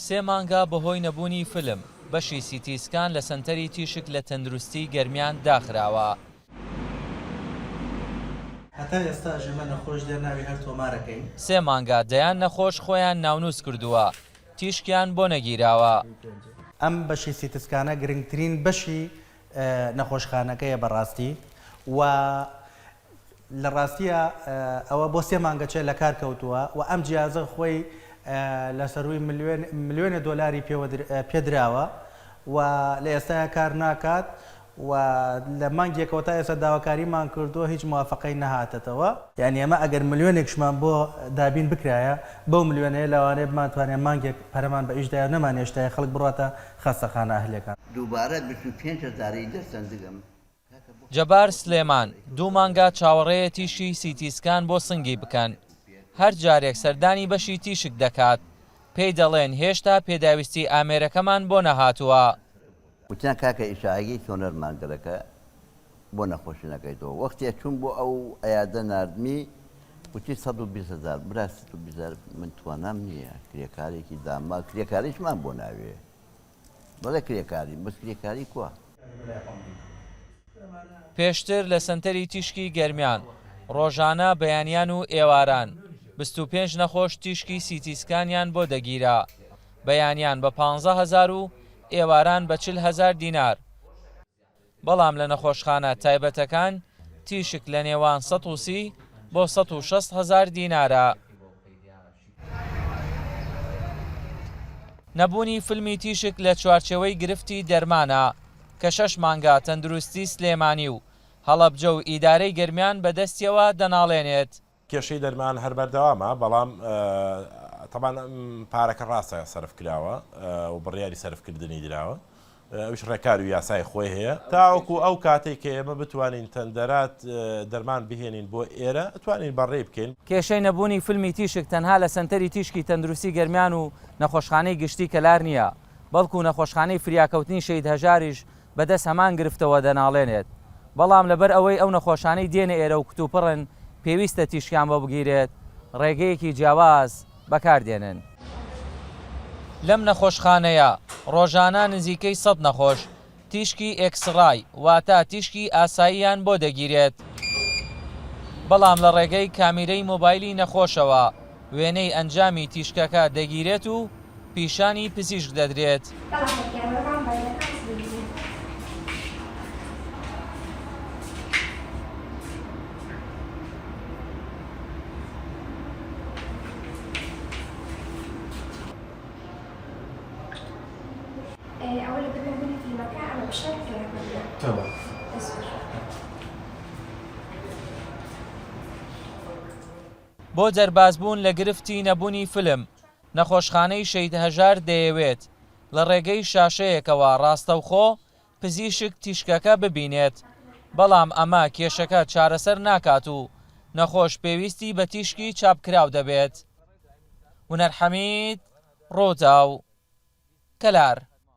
سێ مانگا بەهۆی نەبوونی فلم بەشی سیتیسکان لە سەنتەری تیشک لە تەندروستی گەرمیان داخراوە. هەتا ئێستا ژێمە نەخۆش دێرناوی هەر تۆمارەکەین. سێ مانگا دەیان نەخۆش خۆیان ناونووس کردووە، تیشکیان بۆ نەگیراوە. ئەم بەشی سیتیسکانە گرنگترین بەشی نەخۆشخانەکەیە بەڕاستی و لە ڕاستیە ئەوە بۆ سێ مانگەچێ لە کار کەوتووە و ئەم جیازە خۆی لە سەروی ملیۆنە دۆلاری پێدراوە و لە ئێستاە کار ناکات و لە مانگێکەوە تا ئێستا داواکاریمان کردووە هیچ موافقەی نەهاتێتەوە. یعنی ئەمە ئەگەر ملیۆنێکشمان بۆ دابین بکرایە بەو ملیۆنەیە لەوانەیە بمانتوانێت مانگێک پەرەمان بە ئیشدایە نەمانێشتایە خەڵک بڕاتە خەستەخانە ئەهلەکان. دووبارە 25,000 دەستن دگەم. جەبار سلێمان دوو مانگا چاوەڕێیە تیشی سیتیسکان بۆ سنگی بکەن. هەر جارێک سەردانی بەشی تیشک دەکات پێی دەڵێن هێشتا پێداویستی ئامێرەکەمان بۆ نەهاتووە. وتیان کاکە ئیشاگی تۆنەر مانگەرەکە بۆ نەخۆشینەکەیتەوە وەختێ چوون بۆ ئەو ئەیادە نردمی وتی 120,000 برا 120,000 من توانام نییە کرێکارێکی داما کرێکاریشمان بۆ ناوێ بەڵێ کرێکاری بەس کرێکاری کووە. پێشتر لە سەنتەری تیشکی گەرمیان ڕۆژانە بەیانیان و ئێواران 25 نەخۆش تیشکی سیتیسکانیان بۆ دەگیرا، بەیانیان بە 15,000 و ئێواران بە 40,000 دینار. بەڵام لە نەخۆشخانە تایبەتەکان تیشک لە نێوان 130 بۆ 160,000 دینارە. نەبوونی فیلمی تیشک لە چوارچێوەی گرفتی دەرمانە کە 6 مانگا تەندروستی سلێمانی و هەڵەبجە و ئیدارەی گەرمیان بەدەستیەوە دەناڵێنێت. کێشەی دەرمان هەر بەردەوامە بەڵام تەبان پارەکە ڕاستە سەرف کراوە و بڕیاری سەرفکردنی دراوە ئەوش ڕێکار و یاسای خۆی هەیە تاوەکو ئەو کاتێک کە ئێمە بتوانین تەندەرات دەرمان بهێنین بۆ ئێرە ئەتوانین بەڕێ بکەین. کێشەی نەبوونی فیلمی تیشک تەنها لە سەنتەری تیشکی تەندروستی گەرمیان و نەخۆشخانەی گشتی کەلار نییە، بەڵکو نەخۆشخانەی فریاکەوتنی شەید هەژاریش بەدەست هەمان گرفتەوە دەناڵێنێت. بەڵام لەبەر ئەوەی ئەو نەخۆشانەی دێنە ئێرە و کتوپڕن پێویستە تیشکیان بۆ بگیرێت ڕێگەیەکی جیاواز بەکاردێنن. لەم نەخۆشخانەیە ڕۆژانە نزیکەی 100 نەخۆش تیشکی ئێکسڕای واتە تیشکی ئاساییان بۆ دەگیرێت. بەڵام لە ڕێگەی کامیرەی مۆبایلی نەخۆشەوە وێنەی ئەنجامی تیشکەکە دەگیرێت و پیشانی پزیشک دەدرێت. أول بدنا نبني في المكان أنا بشارك ولا تمام. بۆ دەربازبوون لە گرفتی نەبوونی فلم نەخۆشخانەی شەید هەژار دەیەوێت لە ڕێگەی شاشەیەکەوە ڕاستەوخۆ پزیشک تیشکەکە ببینێت، بەڵام ئەمە کێشەکە چارەسەر ناکات و نەخۆش پێویستی بە تیشکی چاپکراو دەبێت. ونەر حەمید، ڕۆتاو، کەلار.